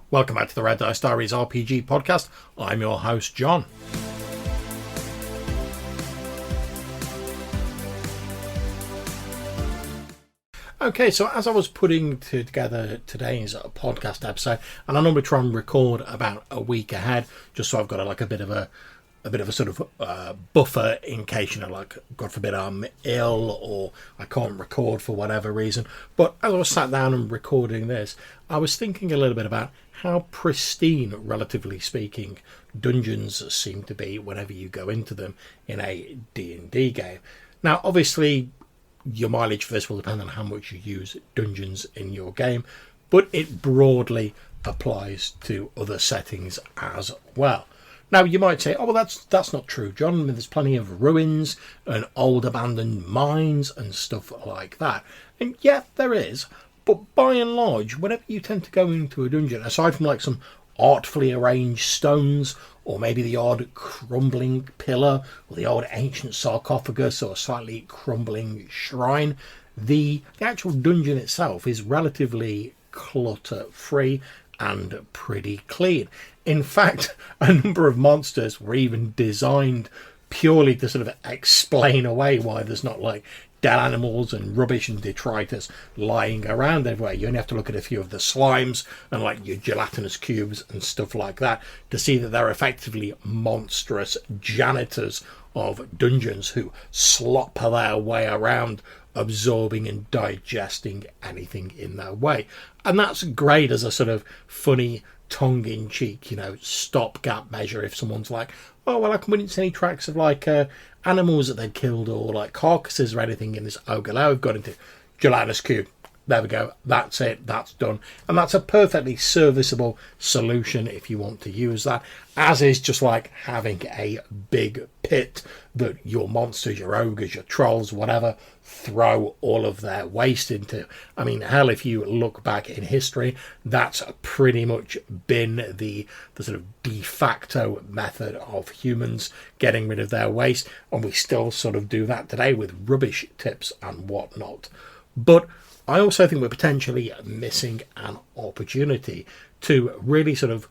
Welcome back to the Red Dice Diaries RPG podcast. I'm your host, John. Okay, so as I was putting together today's podcast episode, and I normally try and record about a week ahead, just so I've got a bit of a sort of buffer in case, like, God forbid, I'm ill or I can't record for whatever reason. But as I was sat down and recording this, I was thinking a little bit about how pristine, relatively speaking, dungeons seem to be whenever you go into them in a D&D game. Now, obviously, your mileage for this will depend on how much you use dungeons in your game, but it broadly applies to other settings as well. Now, you might say, oh, well, that's not true, John. I mean, there's plenty of ruins and old abandoned mines and stuff like that. And yeah, there is. But by and large, whenever you tend to go into a dungeon, aside from like some artfully arranged stones, or maybe the odd crumbling pillar, or the old ancient sarcophagus, or a slightly crumbling shrine, the actual dungeon itself is relatively clutter-free and pretty clean. In fact, a number of monsters were even designed purely to sort of explain away why there's not like dead animals and rubbish and detritus lying around everywhere. You only have to look at a few of the slimes and like your gelatinous cubes and stuff like that to see that they're effectively monstrous janitors of dungeons who slop their way around, absorbing and digesting anything in their way. And that's great as a sort of funny, tongue-in-cheek, stopgap measure if someone's like, oh, well, I couldn't see any tracks of like animals that they'd killed or like carcasses or anything in this ogre. Now we've got into gelatinous cube. There we go. That's it. That's done. And that's a perfectly serviceable solution if you want to use that, as is just like having a big pit that your monsters, your ogres, your trolls, whatever, throw all of their waste into. I mean, hell, if you look back in history, that's pretty much been the sort of de facto method of humans getting rid of their waste. And we still sort of do that today with rubbish tips and whatnot. But I also think we're potentially missing an opportunity to really sort of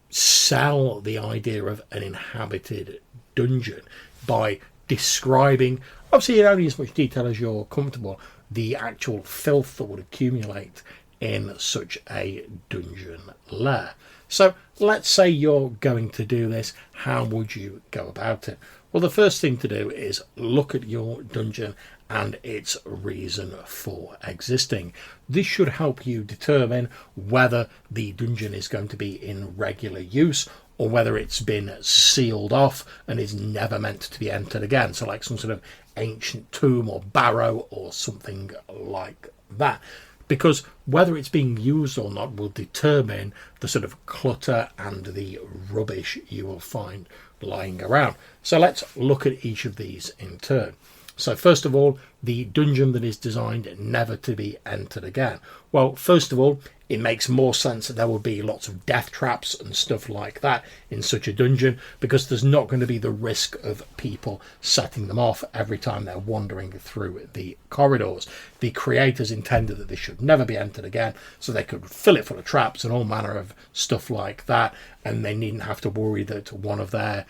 sell the idea of an inhabited dungeon by describing, obviously in only as much detail as you're comfortable, the actual filth that would accumulate in such a dungeon lair. So let's say you're going to do this. How would you go about it? Well, the first thing to do is look at your dungeon and its reason for existing. This should help you determine whether the dungeon is going to be in regular use or whether it's been sealed off and is never meant to be entered again. So like some sort of ancient tomb or barrow or something like that. Because whether it's being used or not will determine the sort of clutter and the rubbish you will find lying around. So let's look at each of these in turn. So first of all, the dungeon that is designed never to be entered again. Well, first of all, it makes more sense that there will be lots of death traps and stuff like that in such a dungeon, because there's not going to be the risk of people setting them off every time they're wandering through the corridors. The creators intended that this should never be entered again, so they could fill it full of traps and all manner of stuff like that, and they needn't have to worry that one of their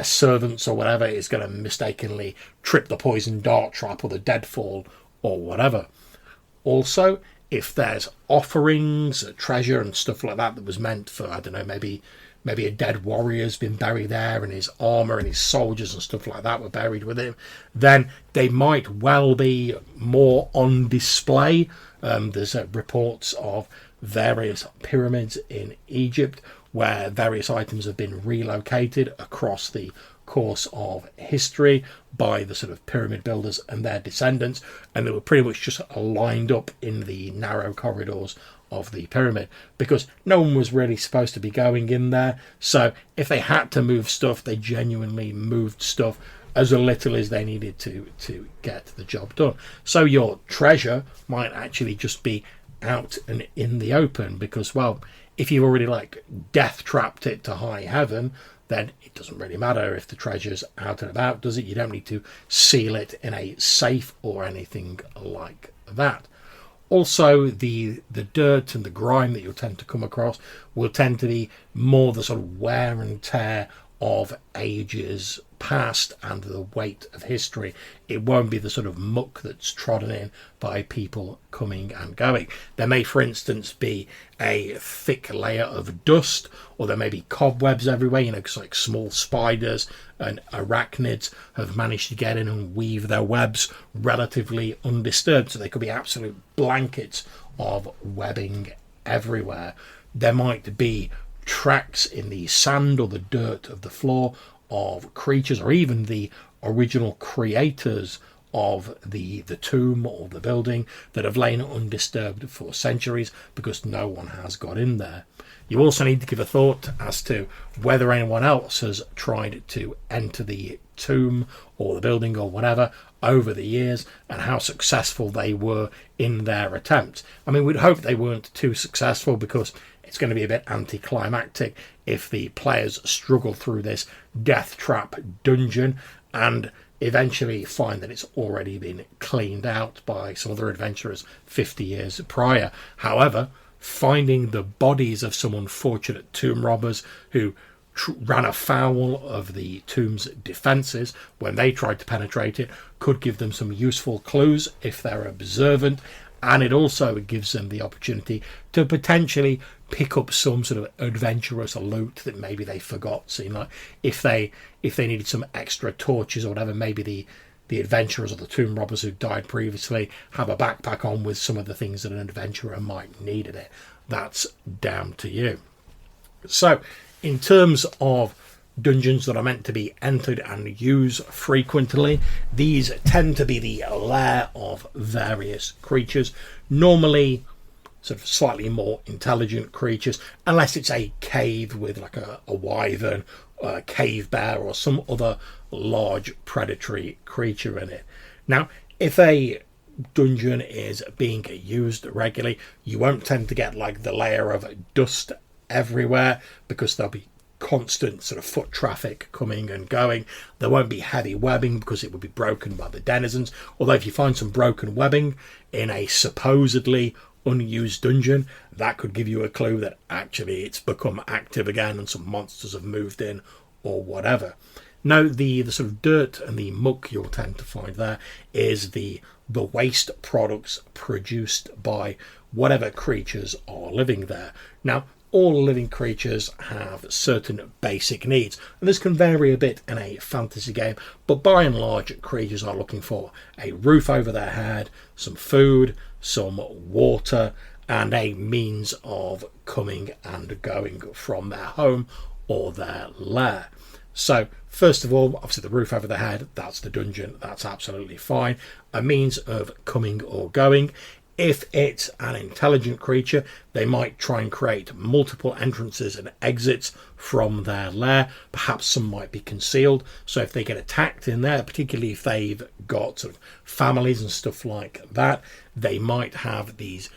servants or whatever is going to mistakenly trip the poison dart trap or the deadfall or whatever. Also, if there's offerings, treasure and stuff like that was meant for, I don't know, maybe a dead warrior's been buried there and his armour and his soldiers and stuff like that were buried with him, then they might well be more on display. There's reports of various pyramids in Egypt where various items have been relocated across the course of history by the sort of pyramid builders and their descendants, and they were pretty much just lined up in the narrow corridors of the pyramid because no one was really supposed to be going in there. So if they had to move stuff, they genuinely moved stuff as little as they needed to get the job done. So your treasure might actually just be out and in the open because, well, if you've already like death trapped it to high heaven, then it doesn't really matter if the treasure's out and about, does it? You don't need to seal it in a safe or anything like that. Also, the dirt and the grime that you'll tend to come across will tend to be more the sort of wear and tear of ages past and the weight of history. It won't be the sort of muck that's trodden in by people coming and going. There may, for instance, be a thick layer of dust, or there may be cobwebs everywhere, like small spiders and arachnids have managed to get in and weave their webs relatively undisturbed, so they could be absolute blankets of webbing everywhere. There might be tracks in the sand or the dirt of the floor of creatures, or even the original creators of the tomb or the building, that have lain undisturbed for centuries because no one has got in there. You also need to give a thought as to whether anyone else has tried to enter the tomb or the building or whatever over the years, and how successful they were in their attempt. I mean, we'd hope they weren't too successful, because it's going to be a bit anticlimactic if the players struggle through this death trap dungeon and eventually find that it's already been cleaned out by some other adventurers 50 years prior. However, finding the bodies of some unfortunate tomb robbers who ran afoul of the tomb's defences when they tried to penetrate it could give them some useful clues if they're observant, and it also gives them the opportunity to potentially pick up some sort of adventurous loot that maybe they forgot. So, like if they needed some extra torches or whatever, maybe the adventurers or the tomb robbers who died previously have a backpack on with some of the things that an adventurer might need in it. That's down to you. So, in terms of dungeons that are meant to be entered and used frequently, these tend to be the lair of various creatures, normally sort of slightly more intelligent creatures, unless it's a cave with like a wyvern, a cave bear, or some other large predatory creature in it. Now, if a dungeon is being used regularly, you won't tend to get like the layer of dust everywhere, because there'll be constant sort of foot traffic coming and going. There won't be heavy webbing because it would be broken by the denizens, although if you find some broken webbing in a supposedly unused dungeon, that could give you a clue that actually it's become active again and some monsters have moved in or whatever. Now, the sort of dirt and the muck you'll tend to find there is the waste products produced by whatever creatures are living there. Now, all living creatures have certain basic needs, and this can vary a bit in a fantasy game, but by and large, creatures are looking for a roof over their head, some food, some water, and a means of coming and going from their home or their lair. So, first of all, obviously the roof over the head, that's the dungeon, that's absolutely fine. A means of coming or going. If it's an intelligent creature, they might try and create multiple entrances and exits from their lair. Perhaps some might be concealed, so if they get attacked in there, particularly if they've got sort of families and stuff like that, they might have these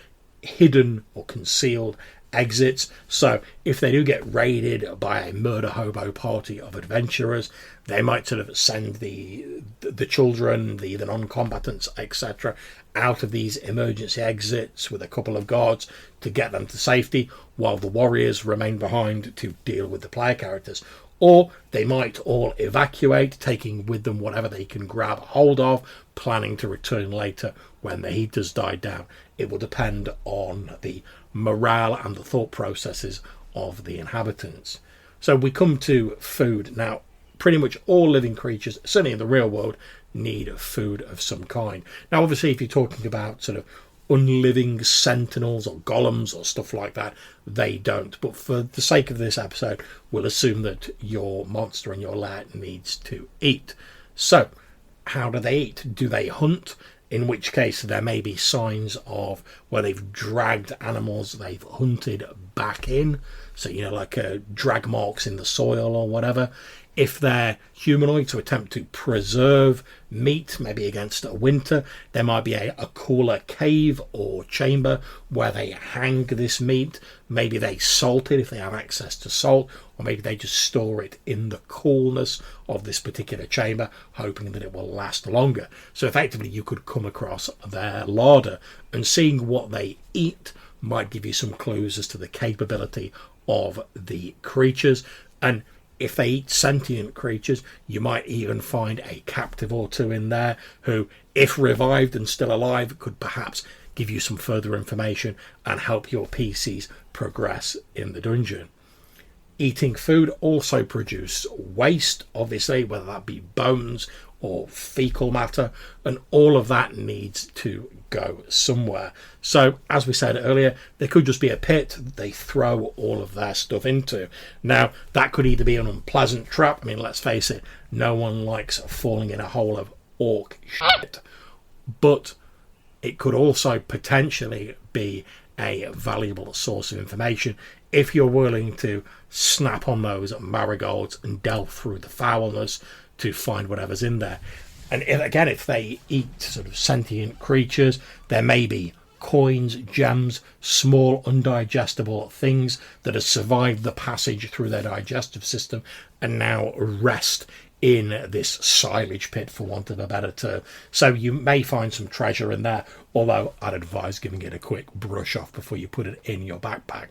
hidden or concealed exits. So if they do get raided by a murder hobo party of adventurers, they might sort of send the children, the non-combatants, etc., out of these emergency exits with a couple of guards to get them to safety, while the warriors remain behind to deal with the player characters. Or they might all evacuate, taking with them whatever they can grab hold of, planning to return later when the heat has died down. It will depend on the morale and the thought processes of the inhabitants. So we come to food. Now, pretty much all living creatures, certainly in the real world, need food of some kind. Now, obviously, if you're talking about sort of unliving sentinels or golems or stuff like that, they don't. But for the sake of this episode, we'll assume that your monster in your lair needs to eat. So, how do they eat? Do they hunt? In which case there may be signs of where they've dragged animals, they've hunted back in. So, like drag marks in the soil or whatever. If they're humanoid, to attempt to preserve meat, maybe against a winter, there might be a cooler cave or chamber where they hang this meat. Maybe they salt it if they have access to salt, or maybe they just store it in the coolness of this particular chamber, hoping that it will last longer. So effectively, you could come across their larder, and seeing what they eat might give you some clues as to the capability of the creatures. And if they eat sentient creatures, you might even find a captive or two in there who, if revived and still alive, could perhaps give you some further information and help your PCs progress in the dungeon. Eating food also produce waste, obviously, whether that be bones or fecal matter, and all of that needs to go somewhere. So, as we said earlier, there could just be a pit that they throw all of their stuff into. Now, that could either be an unpleasant trap. I mean, let's face it, no one likes falling in a hole of orc shit. But it could also potentially be a valuable source of information if you're willing to snap on those marigolds and delve through the foulness to find whatever's in there. And if they eat sort of sentient creatures, there may be coins, gems, small undigestible things that have survived the passage through their digestive system and now rest in this silage pit, for want of a better term. So you may find some treasure in there, although I'd advise giving it a quick brush off before you put it in your backpack.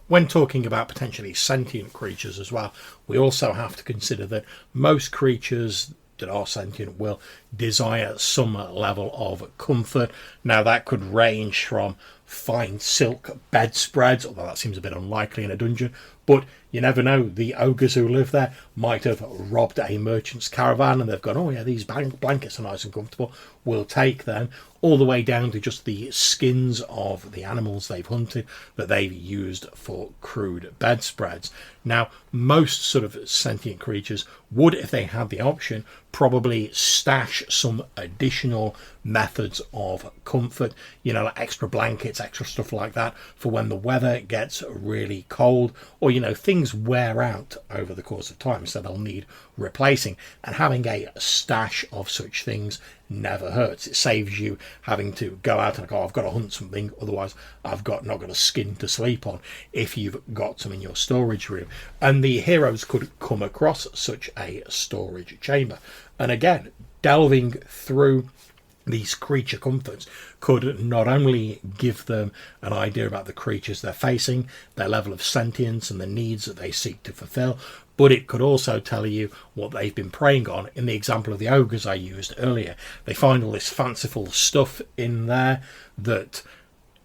When talking about potentially sentient creatures as well, we also have to consider that most creatures that are sentient will desire some level of comfort. Now, that could range from fine silk bedspreads, although that seems a bit unlikely in a dungeon, but you never know, the ogres who live there might have robbed a merchant's caravan and they've gone, oh yeah, these blankets are nice and comfortable, we'll take them, all the way down to just the skins of the animals they've hunted that they've used for crude bedspreads. Now, most sort of sentient creatures would, if they had the option, probably stash some additional methods of comfort, like extra blankets, extra stuff like that, for when the weather gets really cold, or things wear out over the course of time, so they'll need replacing. And having a stash of such things never hurts. It saves you having to go out and go, I've got to hunt something, otherwise I've not got a skin to sleep on, if you've got some in your storage room. And the heroes could come across such a storage chamber. And again, delving through these creature comforts could not only give them an idea about the creatures they're facing, their level of sentience and the needs that they seek to fulfill, but it could also tell you what they've been preying on. In the example of the ogres I used earlier, they find all this fanciful stuff in there that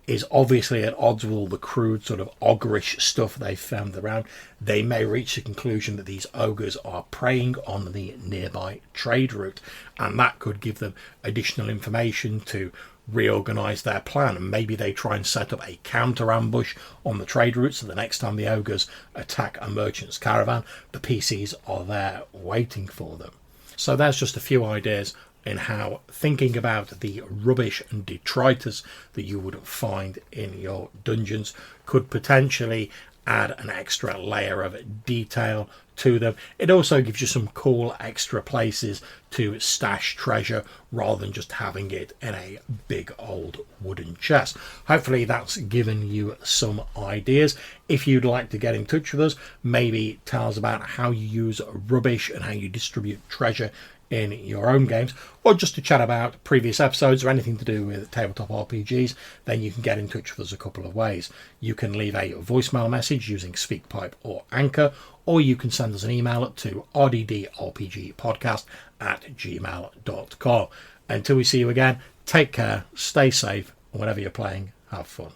is obviously at odds with all the crude sort of ogreish stuff they've found around. They may reach the conclusion that these ogres are preying on the nearby trade route, and that could give them additional information to reorganize their plan. And maybe they try and set up a counter ambush on the trade route, so the next time the ogres attack a merchant's caravan, the PCs are there waiting for them. So there's just a few ideas in how thinking about the rubbish and detritus that you would find in your dungeons could potentially add an extra layer of detail to them. It also gives you some cool extra places to stash treasure rather than just having it in a big old wooden chest. Hopefully that's given you some ideas. If you'd like to get in touch with us, maybe tell us about how you use rubbish and how you distribute treasure in your own games, or just to chat about previous episodes or anything to do with tabletop RPGs, then you can get in touch with us a couple of ways. You can leave a voicemail message using SpeakPipe or Anchor, or you can send us an email to rddrpgpodcast@gmail.com. Until we see you again, take care, stay safe, and whenever you're playing, have fun.